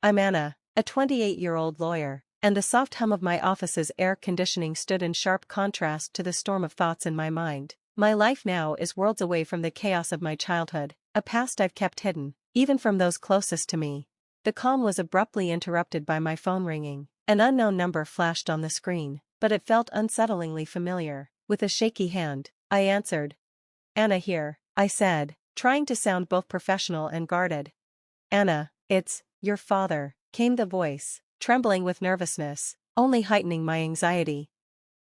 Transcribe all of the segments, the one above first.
I'm Anna, a 28-year-old lawyer, and the soft hum of my office's air conditioning stood in sharp contrast to the storm of thoughts in my mind. My life now is worlds away from the chaos of my childhood, a past I've kept hidden, even from those closest to me. The calm was abruptly interrupted by my phone ringing. An unknown number flashed on the screen, but it felt unsettlingly familiar. With a shaky hand, I answered. Anna here, I said, trying to sound both professional and guarded. Anna, it's your father, came the voice, trembling with nervousness, only heightening my anxiety.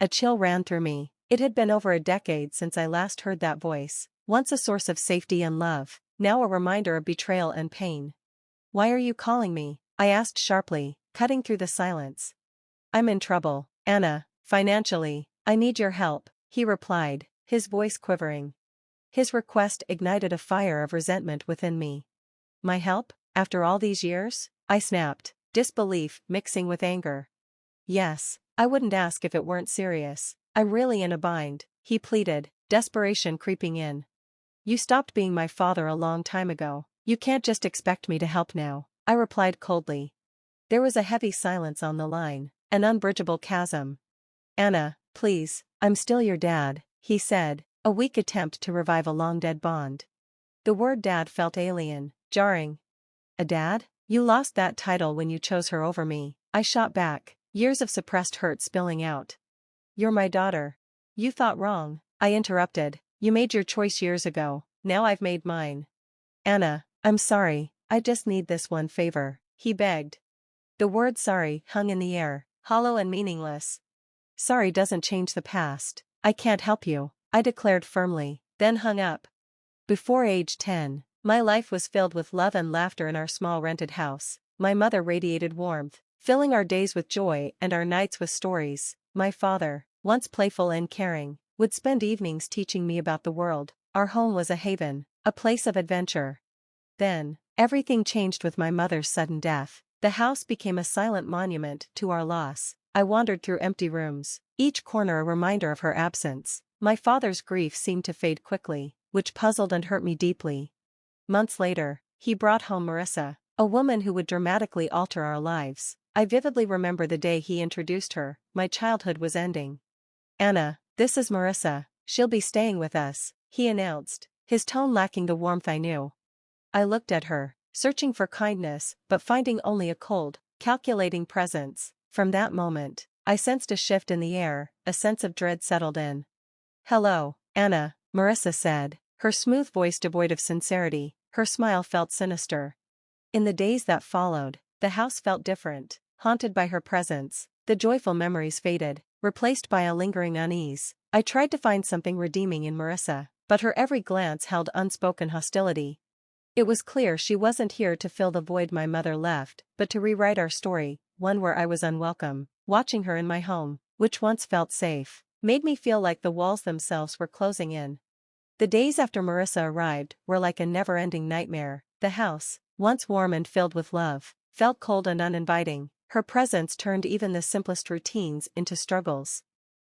A chill ran through me. It had been over a decade since I last heard that voice, once a source of safety and love, now a reminder of betrayal and pain. Why are you calling me? I asked sharply, cutting through the silence. I'm in trouble, Anna, financially. I need your help, he replied, his voice quivering. His request ignited a fire of resentment within me. My help? After all these years? I snapped, disbelief mixing with anger. Yes, I wouldn't ask if it weren't serious. I'm really in a bind, he pleaded, desperation creeping in. You stopped being my father a long time ago. You can't just expect me to help now, I replied coldly. There was a heavy silence on the line, an unbridgeable chasm. Anna, please, I'm still your dad, he said, a weak attempt to revive a long-dead bond. The word dad felt alien, jarring. A dad? You lost that title when you chose her over me, I shot back, years of suppressed hurt spilling out. You're my daughter. You thought wrong, I interrupted. You made your choice years ago, now I've made mine. Anna, I'm sorry, I just need this one favor, he begged. The word sorry hung in the air, hollow and meaningless. Sorry doesn't change the past. I can't help you, I declared firmly, then hung up. Before age 10, my life was filled with love and laughter in our small rented house. My mother radiated warmth, filling our days with joy and our nights with stories. My father, once playful and caring, would spend evenings teaching me about the world. Our home was a haven, a place of adventure. Then, everything changed with my mother's sudden death. The house became a silent monument to our loss. I wandered through empty rooms, each corner a reminder of her absence. My father's grief seemed to fade quickly, which puzzled and hurt me deeply. Months later, he brought home Marissa, a woman who would dramatically alter our lives. I vividly remember the day he introduced her. My childhood was ending. Anna, this is Marissa, she'll be staying with us, he announced, his tone lacking the warmth I knew. I looked at her, searching for kindness, but finding only a cold, calculating presence. From that moment, I sensed a shift in the air, a sense of dread settled in. Hello, Anna, Marissa said, her smooth voice devoid of sincerity. Her smile felt sinister. In the days that followed, the house felt different, haunted by her presence. The joyful memories faded, replaced by a lingering unease. I tried to find something redeeming in Marissa, but her every glance held unspoken hostility. It was clear she wasn't here to fill the void my mother left, but to rewrite our story, one where I was unwelcome. Watching her in my home, which once felt safe, made me feel like the walls themselves were closing in. The days after Marissa arrived were like a never-ending nightmare. The house, once warm and filled with love, felt cold and uninviting. Her presence turned even the simplest routines into struggles.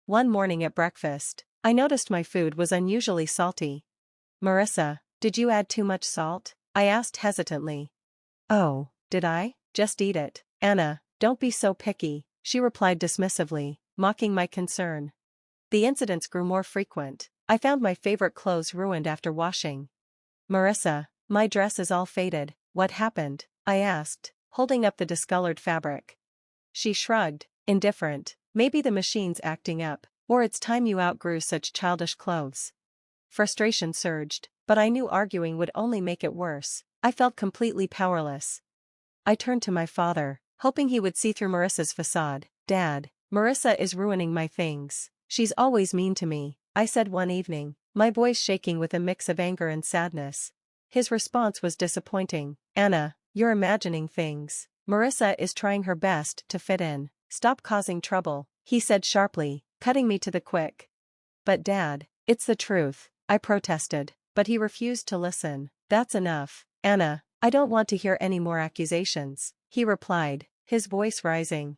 One morning at breakfast, I noticed my food was unusually salty. Marissa, did you add too much salt? I asked hesitantly. Oh, did I? Just eat it. Anna, don't be so picky, she replied dismissively, mocking my concern. The incidents grew more frequent. I found my favorite clothes ruined after washing. Marissa, my dress is all faded. What happened? I asked, holding up the discolored fabric. She shrugged, indifferent. Maybe the machine's acting up, or it's time you outgrew such childish clothes. Frustration surged, but I knew arguing would only make it worse. I felt completely powerless. I turned to my father, hoping he would see through Marissa's facade. Dad, Marissa is ruining my things. She's always mean to me, I said one evening, my voice shaking with a mix of anger and sadness. His response was disappointing. Anna, you're imagining things. Marissa is trying her best to fit in. Stop causing trouble, he said sharply, cutting me to the quick. But Dad, it's the truth, I protested, but he refused to listen. That's enough, Anna, I don't want to hear any more accusations, he replied, his voice rising.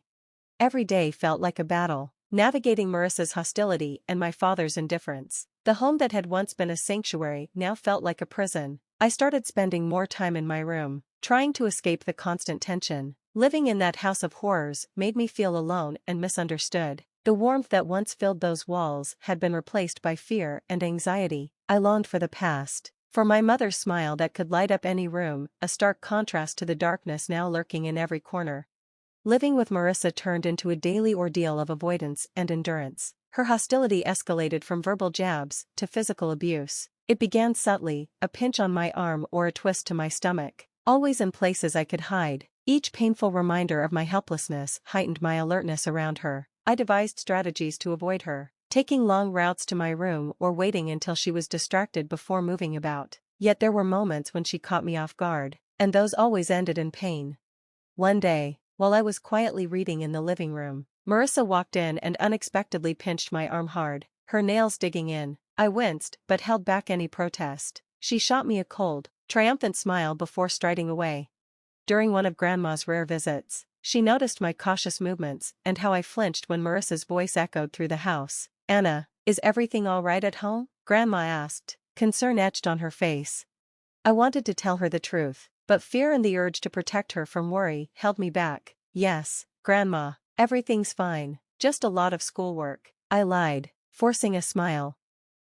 Every day felt like a battle, navigating Marissa's hostility and my father's indifference. The home that had once been a sanctuary now felt like a prison. I started spending more time in my room, trying to escape the constant tension. Living in that house of horrors made me feel alone and misunderstood. The warmth that once filled those walls had been replaced by fear and anxiety. I longed for the past, for my mother's smile that could light up any room, a stark contrast to the darkness now lurking in every corner. Living with Marissa turned into a daily ordeal of avoidance and endurance. Her hostility escalated from verbal jabs to physical abuse. It began subtly, a pinch on my arm or a twist to my stomach, always in places I could hide. Each painful reminder of my helplessness heightened my alertness around her. I devised strategies to avoid her, taking long routes to my room or waiting until she was distracted before moving about. Yet there were moments when she caught me off guard, and those always ended in pain. One day, while I was quietly reading in the living room, Marissa walked in and unexpectedly pinched my arm hard, her nails digging in. I winced but held back any protest. She shot me a cold, triumphant smile before striding away. During one of Grandma's rare visits, she noticed my cautious movements and how I flinched when Marissa's voice echoed through the house. "Anna, is everything all right at home?" Grandma asked, concern etched on her face. I wanted to tell her the truth, but fear and the urge to protect her from worry held me back. "Yes, Grandma, everything's fine, just a lot of schoolwork," I lied, forcing a smile.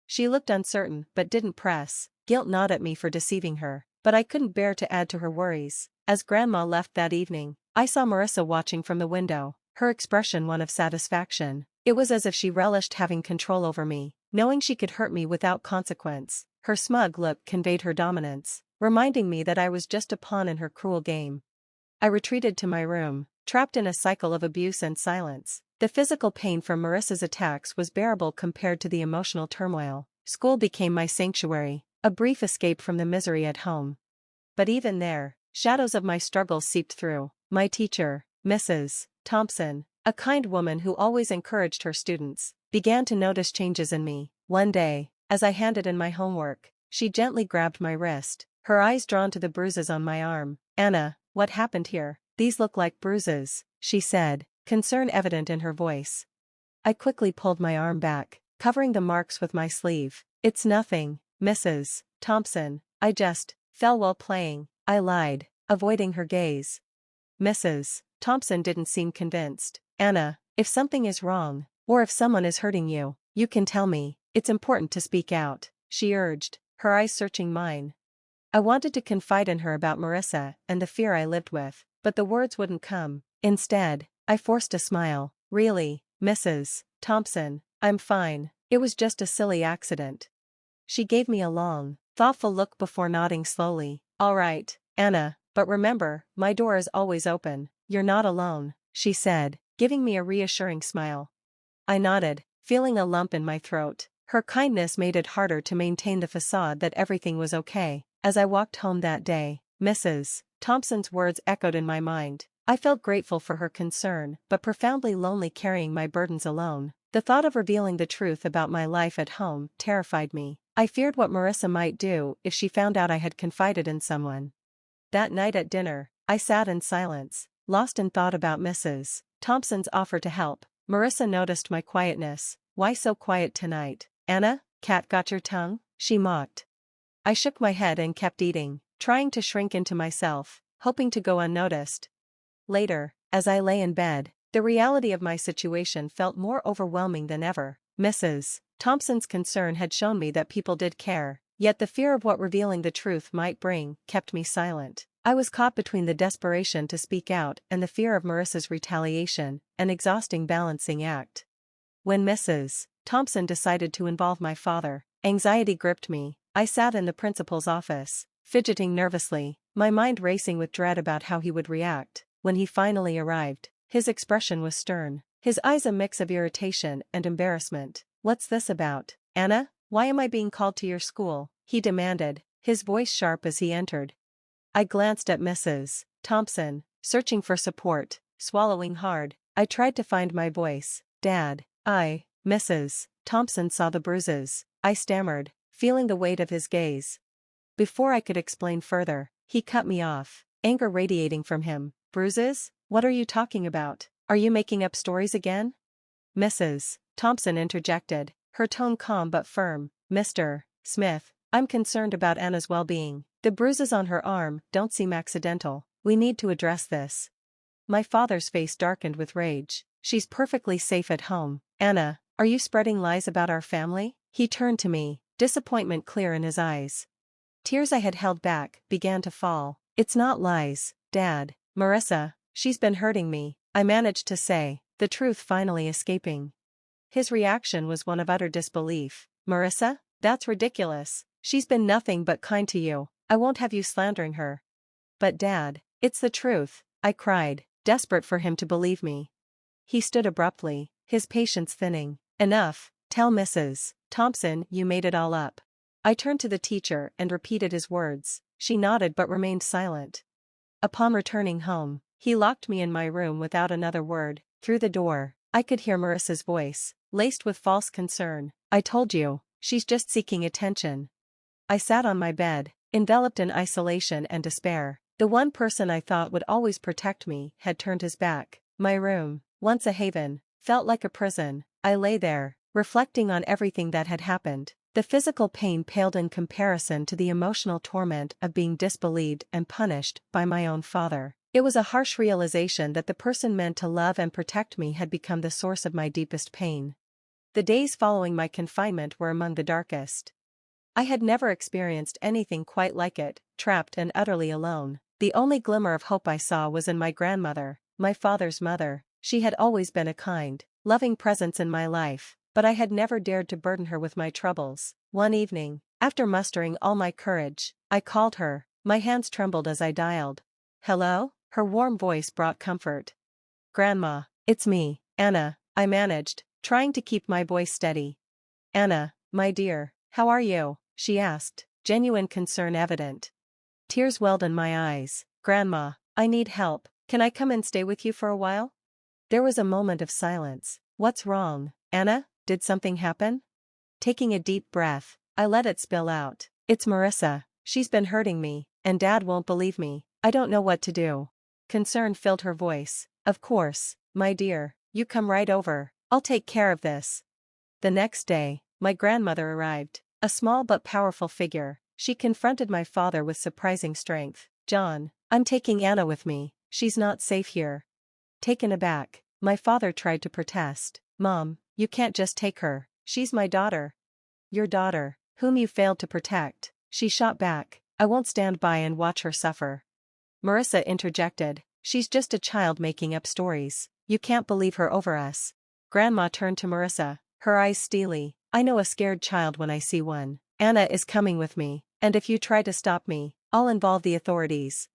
She looked uncertain but didn't press. Guilt gnawed at me for deceiving her, but I couldn't bear to add to her worries. As Grandma left that evening, I saw Marissa watching from the window, her expression one of satisfaction. It was as if she relished having control over me, knowing she could hurt me without consequence. Her smug look conveyed her dominance, reminding me that I was just a pawn in her cruel game. I retreated to my room, trapped in a cycle of abuse and silence. The physical pain from Marissa's attacks was bearable compared to the emotional turmoil. School became my sanctuary, a brief escape from the misery at home. But even there, shadows of my struggles seeped through. My teacher, Mrs. Thompson, a kind woman who always encouraged her students, began to notice changes in me. One day, as I handed in my homework, she gently grabbed my wrist, her eyes drawn to the bruises on my arm. "Anna, what happened here? These look like bruises," she said, concern evident in her voice. I quickly pulled my arm back, covering the marks with my sleeve. "It's nothing, Mrs. Thompson, I just fell while playing," I lied, avoiding her gaze. Mrs. Thompson didn't seem convinced. "Anna, if something is wrong, or if someone is hurting you, you can tell me. It's important to speak out," she urged, her eyes searching mine. I wanted to confide in her about Marissa and the fear I lived with, but the words wouldn't come. Instead, I forced a smile. "Really, Mrs. Thompson, I'm fine. It was just a silly accident." She gave me a long, thoughtful look before nodding slowly. "All right, Anna, but remember, my door is always open. You're not alone," she said, giving me a reassuring smile. I nodded, feeling a lump in my throat. Her kindness made it harder to maintain the facade that everything was okay. As I walked home that day, Mrs. Thompson's words echoed in my mind. I felt grateful for her concern, but profoundly lonely carrying my burdens alone. The thought of revealing the truth about my life at home terrified me. I feared what Marissa might do if she found out I had confided in someone. That night at dinner, I sat in silence, lost in thought about Mrs. Thompson's offer to help. Marissa noticed my quietness. "Why so quiet tonight, Anna? Cat got your tongue?" she mocked. I shook my head and kept eating, trying to shrink into myself, hoping to go unnoticed. Later, as I lay in bed, the reality of my situation felt more overwhelming than ever. Mrs. Thompson's concern had shown me that people did care, yet the fear of what revealing the truth might bring kept me silent. I was caught between the desperation to speak out and the fear of Marissa's retaliation, an exhausting balancing act. When Mrs. Thompson decided to involve my father, anxiety gripped me. I sat in the principal's office, fidgeting nervously, my mind racing with dread about how he would react. When he finally arrived, his expression was stern, his eyes a mix of irritation and embarrassment. "What's this about, Anna? Why am I being called to your school?" he demanded, his voice sharp as he entered. I glanced at Mrs. Thompson, searching for support, swallowing hard. I tried to find my voice. "Dad, Mrs. Thompson saw the bruises," I stammered, feeling the weight of his gaze. Before I could explain further, he cut me off, anger radiating from him. "Bruises? What are you talking about? Are you making up stories again?" Mrs. Thompson interjected, her tone calm but firm. "Mr. Smith, I'm concerned about Anna's well-being. The bruises on her arm don't seem accidental. We need to address this. My father's face darkened with rage. She's perfectly safe at home. Anna, are you spreading lies about our family? He turned to me, disappointment clear in his eyes. Tears I had held back began to fall. It's not lies, Dad. Marissa, she's been hurting me, I managed to say, the truth finally escaping. His reaction was one of utter disbelief. Marissa? That's ridiculous. She's been nothing but kind to you. I won't have you slandering her. But Dad, it's the truth, I cried, desperate for him to believe me. He stood abruptly, his patience thinning. Enough, tell Mrs. Thompson you made it all up. I turned to the teacher and repeated his words. She nodded but remained silent. Upon returning home, he locked me in my room without another word. Through the door, I could hear Marissa's voice, laced with false concern. I told you, she's just seeking attention. I sat on my bed, enveloped in isolation and despair. The one person I thought would always protect me had turned his back. My room, once a haven, felt like a prison. I lay there, reflecting on everything that had happened. The physical pain paled in comparison to the emotional torment of being disbelieved and punished by my own father. It was a harsh realization that the person meant to love and protect me had become the source of my deepest pain. The days following my confinement were among the darkest. I had never experienced anything quite like it, trapped and utterly alone. The only glimmer of hope I saw was in my grandmother, my father's mother. She had always been a kind, loving presence in my life, but I had never dared to burden her with my troubles. One evening, after mustering all my courage, I called her. My hands trembled as I dialed. Hello? Her warm voice brought comfort. Grandma, it's me, Anna, I managed, trying to keep my voice steady. Anna, my dear, how are you? She asked, genuine concern evident. Tears welled in my eyes. Grandma, I need help. Can I come and stay with you for a while? There was a moment of silence. What's wrong, Anna? Did something happen? Taking a deep breath, I let it spill out. It's Marissa. She's been hurting me, and Dad won't believe me. I don't know what to do. Concern filled her voice. Of course, my dear, you come right over. I'll take care of this. The next day, my grandmother arrived, a small but powerful figure. She confronted my father with surprising strength. John, I'm taking Anna with me. She's not safe here. Taken aback, my father tried to protest. Mom, you can't just take her. She's my daughter. Your daughter, whom you failed to protect. She shot back. I won't stand by and watch her suffer. Marissa interjected. She's just a child making up stories. You can't believe her over us. Grandma turned to Marissa, her eyes steely. I know a scared child when I see one. Anna is coming with me, and if you try to stop me, I'll involve the authorities.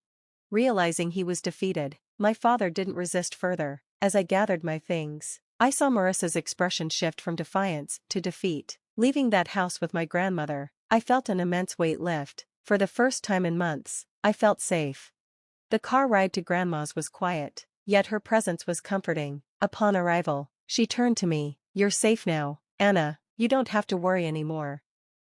Realizing he was defeated, my father didn't resist further. As I gathered my things, I saw Marissa's expression shift from defiance to defeat. Leaving that house with my grandmother, I felt an immense weight lift. For the first time in months, I felt safe. The car ride to Grandma's was quiet, yet her presence was comforting. Upon arrival, she turned to me. You're safe now, Anna, you don't have to worry anymore.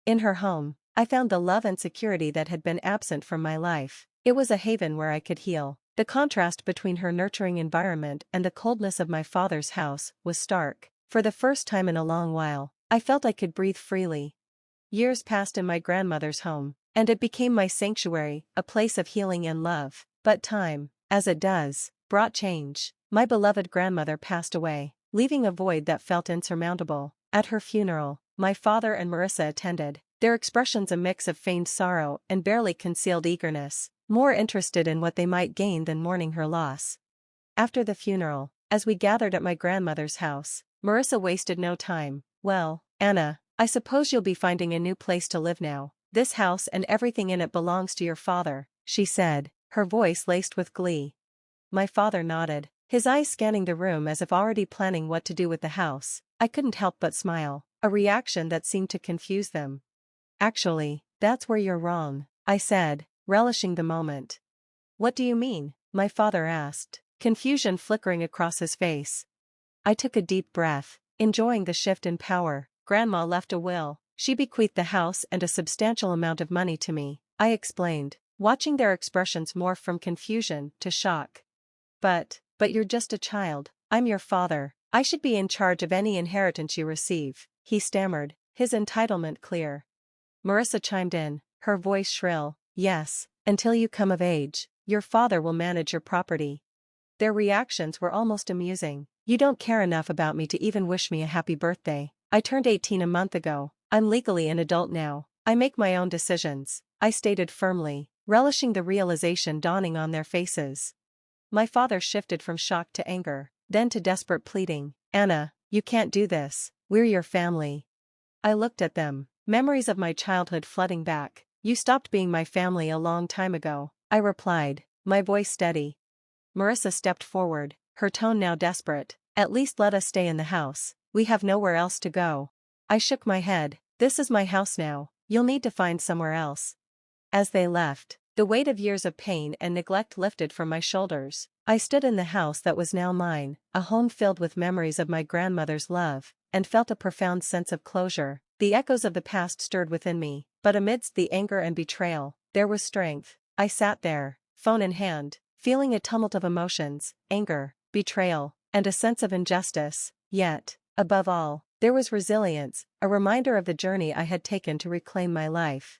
In her home, I found the love and security that had been absent from my life. It was a haven where I could heal. The contrast between her nurturing environment and the coldness of my father's house was stark. For the first time in a long while, I felt I could breathe freely. Years passed in my grandmother's home, and it became my sanctuary, a place of healing and love. But time, as it does, brought change. My beloved grandmother passed away, leaving a void that felt insurmountable. At her funeral, my father and Marissa attended, their expressions a mix of feigned sorrow and barely concealed eagerness, more interested in what they might gain than mourning her loss. After the funeral, as we gathered at my grandmother's house, Marissa wasted no time. Well, Anna, I suppose you'll be finding a new place to live now. This house and everything in it belongs to your father, she said, her voice laced with glee. My father nodded, his eyes scanning the room as if already planning what to do with the house. I couldn't help but smile, a reaction that seemed to confuse them. Actually, that's where you're wrong, I said, relishing the moment. What do you mean? My father asked, confusion flickering across his face. I took a deep breath, enjoying the shift in power. Grandma left a will. She bequeathed the house and a substantial amount of money to me, I explained, watching their expressions morph from confusion to shock. But you're just a child. I'm your father. I should be in charge of any inheritance you receive, he stammered, his entitlement clear. Marissa chimed in, her voice shrill. Yes, until you come of age, your father will manage your property. Their reactions were almost amusing. You don't care enough about me to even wish me a happy birthday. I turned 18 a month ago. I'm legally an adult now. I make my own decisions, I stated firmly, relishing the realization dawning on their faces. My father shifted from shock to anger, then to desperate pleading. Anna, you can't do this. We're your family. I looked at them, memories of my childhood flooding back. You stopped being my family a long time ago, I replied, my voice steady. Marissa stepped forward, her tone now desperate. At least let us stay in the house. We have nowhere else to go. I shook my head. This is my house now. You'll need to find somewhere else. As they left, the weight of years of pain and neglect lifted from my shoulders. I stood in the house that was now mine, a home filled with memories of my grandmother's love, and felt a profound sense of closure. The echoes of the past stirred within me, but amidst the anger and betrayal, there was strength. I sat there, phone in hand, feeling a tumult of emotions, anger, betrayal, and a sense of injustice. Yet, above all, there was resilience, a reminder of the journey I had taken to reclaim my life.